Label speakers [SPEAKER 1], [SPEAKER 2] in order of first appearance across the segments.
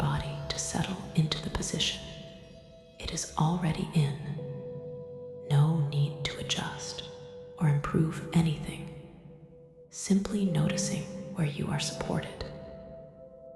[SPEAKER 1] body to settle into the position it is already in. No need to adjust or improve anything. Simply noticing where you are supported,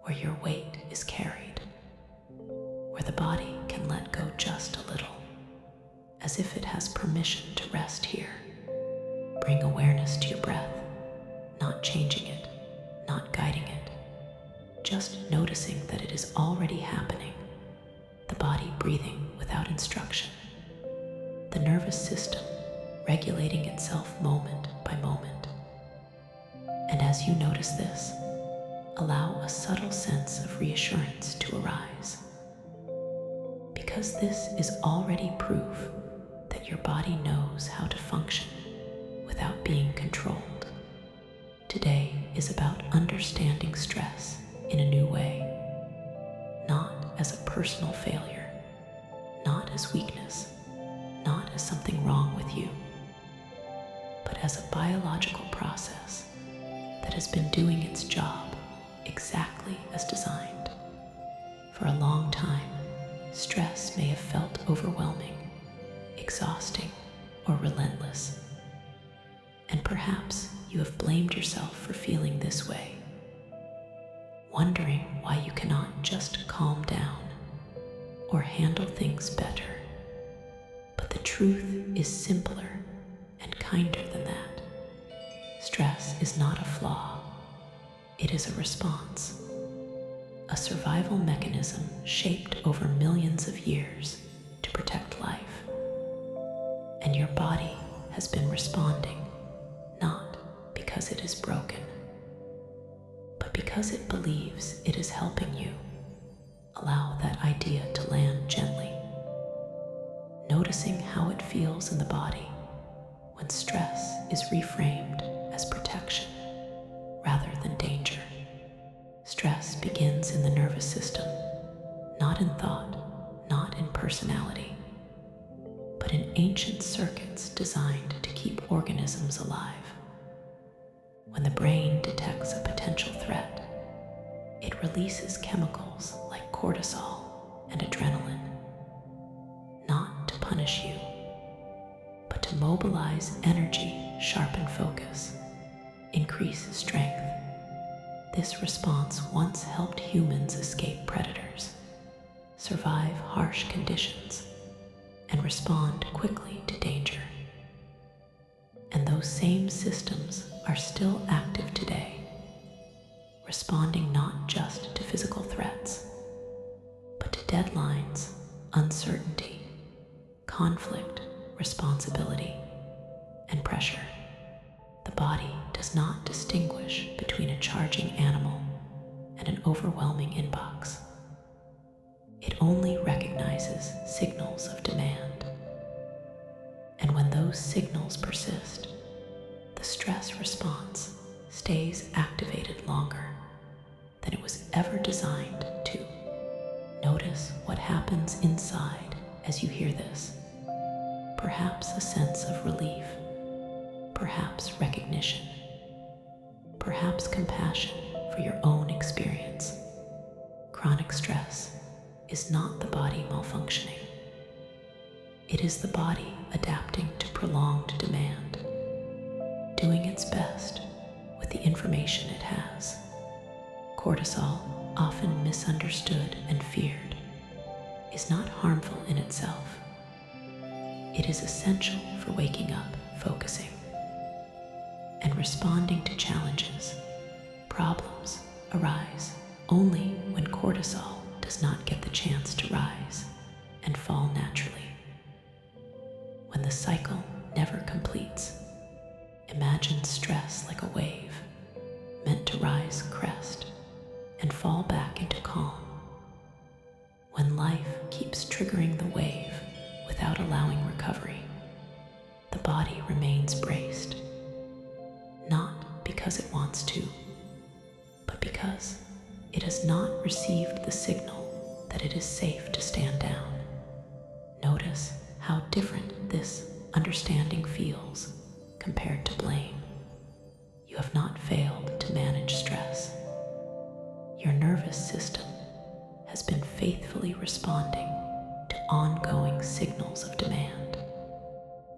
[SPEAKER 1] where your weight is carried, where the body can let go just a little, as if it has permission to rest here. Bring awareness to your breath, not changing it, not guiding it, just noticing that it is already happening, the body breathing without instruction, the nervous system regulating itself moment by moment. And as you notice this, allow a subtle sense of reassurance to arise, because this is already proof that your body knows how to function without being controlled. Today is about understanding stress in a new way, not as a personal failure, not as weakness, not as something wrong with you, but as a biological process that has been doing its job exactly as designed. For a long time, stress may have felt overwhelming, exhausting, or relentless. And perhaps you have blamed yourself for feeling this way, wondering why you cannot just calm down or handle things better. But the truth is simpler and kinder than that. Stress is not a flaw. It is a response, a survival mechanism shaped over millions of years to protect life. And your body has been responding, not because it is broken, but because it believes it is helping you. Allow that idea to land gently, noticing how it feels in the body when stress is reframed as protection rather than danger. Stress begins in the nervous system, not in thought, not in personality, but in ancient circuits designed to keep organisms alive. When the brain detects a potential threat, it releases chemicals like cortisol and adrenaline, not to punish you, but to mobilize energy, sharpen focus, increase strength. This response once helped humans escape predators, survive harsh conditions, and respond quickly to danger. And those same systems are still active today, responding not just to physical threats, but to deadlines, uncertainty, conflict, responsibility, and pressure. The body does not distinguish between a charging animal and an overwhelming inbox. It only recognizes signals of demand. And when those signals persist, the stress response stays activated longer than it was ever designed to. Notice what happens inside as you hear this. Perhaps a sense of relief, perhaps recognition, perhaps compassion for your own experience. Chronic stress is not the body malfunctioning. It is the body adapting to prolonged demand, doing its best with the information it has. Cortisol, often misunderstood and feared, is not harmful in itself. It is essential for waking up, focusing, and responding to challenges. Problems arise only when cortisol does not get the chance to rise and fall naturally. When the cycle never completes, imagine stress like a wave, meant to rise crest and fall back into calm. When life keeps triggering the wave without allowing recovery, the body remains braced, not because it wants to, but because it has not received the signal that it is safe to stand down. Notice how different this understanding feels compared to blame. You have not failed to manage stress. Your nervous system has been faithfully responding to ongoing signals of demand.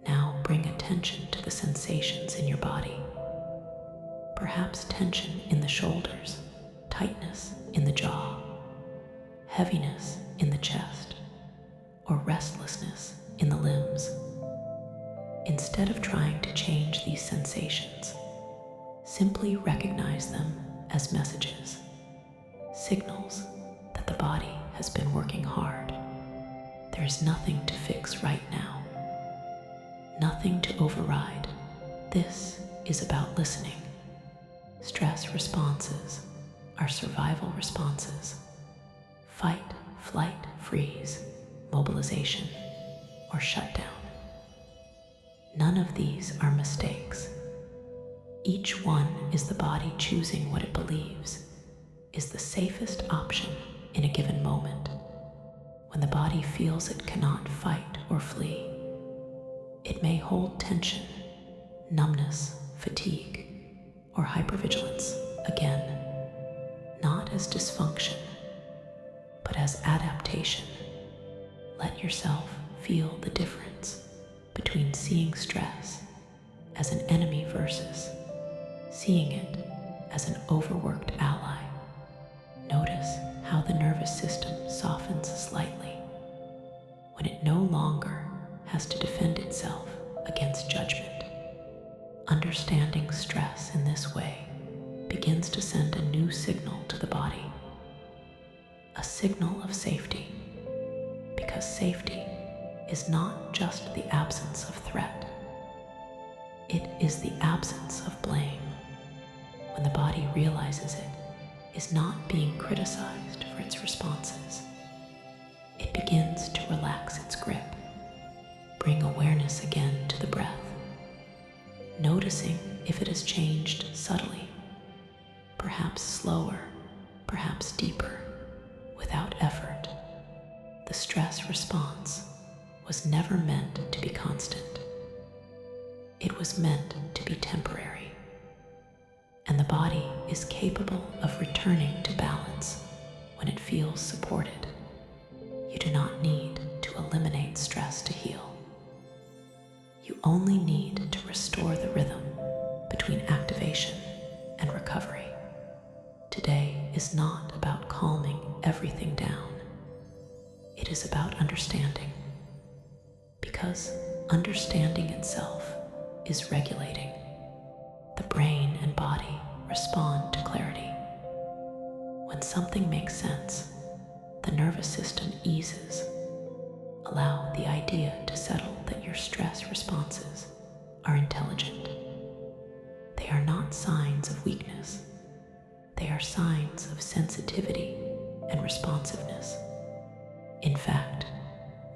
[SPEAKER 1] Now bring attention to the sensations in your body. Perhaps tension in the shoulders, tightness in the jaw, heaviness in the chest, or restlessness in the limbs. Instead of trying to change these sensations, simply recognize them as messages, signals that the body has been working hard. There is nothing to fix right now, nothing to override. This is about listening. Stress responses are survival responses. Fight, flight, freeze, mobilization, or shutdown. None of these are mistakes. Each one is the body choosing what it believes is the safest option in a given moment. When the body feels it cannot fight or flee, it may hold tension, numbness, fatigue, or hypervigilance, again, not as dysfunction, but as adaptation. Let yourself feel the difference between seeing stress as an enemy versus seeing it as an overworked ally. Notice how the nervous system softens slightly when it no longer has to defend itself against judgment. Understanding stress in this way begins to send a new signal to the body, a signal of safety, because safety is not just the absence of threat, it is the absence of blame. When the body realizes it is not being criticized for its responses, it begins to relax its grip, bring awareness again to the breath, noticing if it has changed subtly, perhaps slower, perhaps deeper, without effort. The stress response was never meant to be constant. It was meant to be temporary. And the body is capable of returning to balance when it feels supported. You do not need to eliminate stress to heal. You only need to restore the rhythm between activation and recovery. Today is not about calming everything down. It is about understanding, because understanding itself is regulating. The brain and body respond to clarity. When something makes sense, the nervous system eases. Allow the idea to settle that your stress responses are intelligent. They are not signs of weakness. They are signs of sensitivity and responsiveness. In fact,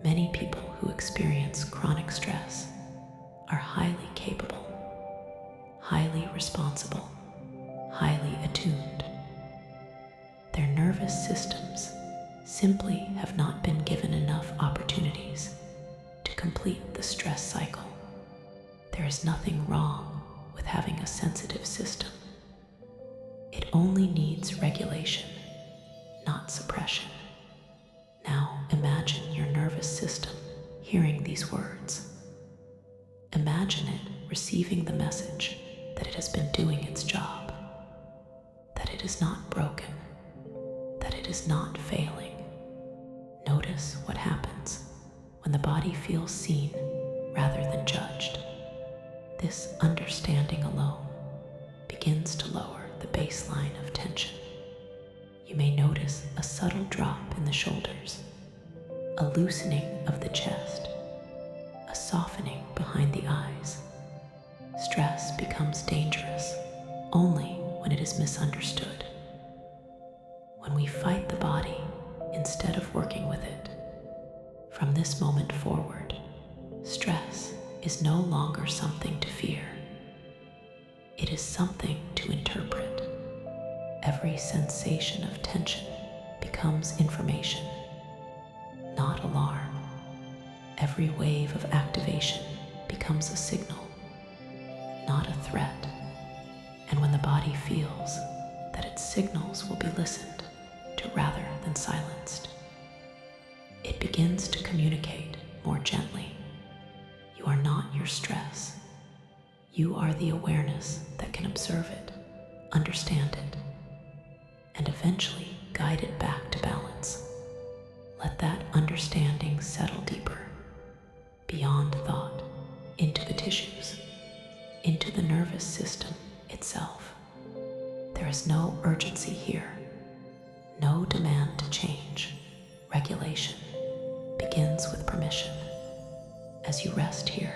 [SPEAKER 1] many people who experience chronic stress are highly capable, highly responsible, highly attuned. Their nervous systems simply have not been given enough opportunities to complete the stress cycle. There is nothing wrong with having a sensitive system. It only needs regulation, not suppression. Now imagine your nervous system hearing these words. Imagine it receiving the message that it has been doing its job, that it is not broken, that it is not failing. Notice what happens when the body feels seen rather than judged. This understanding alone begins to lower the baseline of tension. You may notice a subtle drop in the shoulders, a loosening of the chest, a softening behind the eyes. Stress becomes dangerous only when it is misunderstood. When we fight the body instead of working with it, from this moment forward, stress is no longer something to fear. It is something to interpret. Every sensation of tension becomes information, not alarm. Every wave of activation becomes a signal, not a threat. And when the body feels that its signals will be listened to rather than silenced, begins to communicate more gently. You are not your stress. You are the awareness that can observe it, understand it, and eventually guide it back to balance. Let that understanding settle deeper, beyond thought, into the tissues, into the nervous system itself. There is no urgency here, no demand to change. Regulation begins with permission. As you rest here,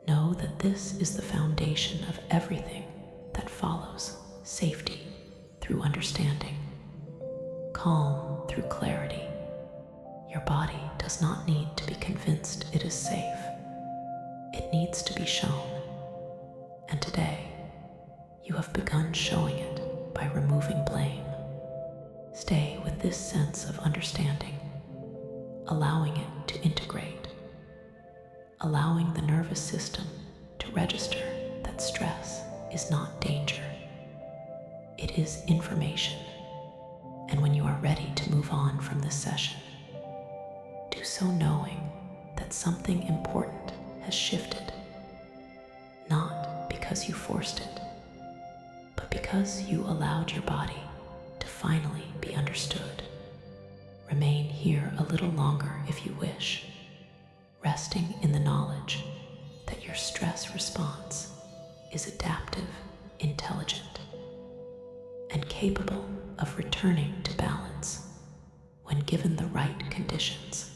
[SPEAKER 1] know that this is the foundation of everything that follows: safety through understanding, calm through clarity. Your body does not need to be convinced it is safe. It needs to be shown. And today, you have begun showing it by removing blame. Stay with this sense of understanding, allowing it to integrate, allowing the nervous system to register that stress is not danger. It is information. And when you are ready to move on from this session, do so knowing that something important has shifted, not because you forced it, but because you allowed your body to finally be understood. Remain here a little longer if you wish, resting in the knowledge that your stress response is adaptive, intelligent, and capable of returning to balance when given the right conditions.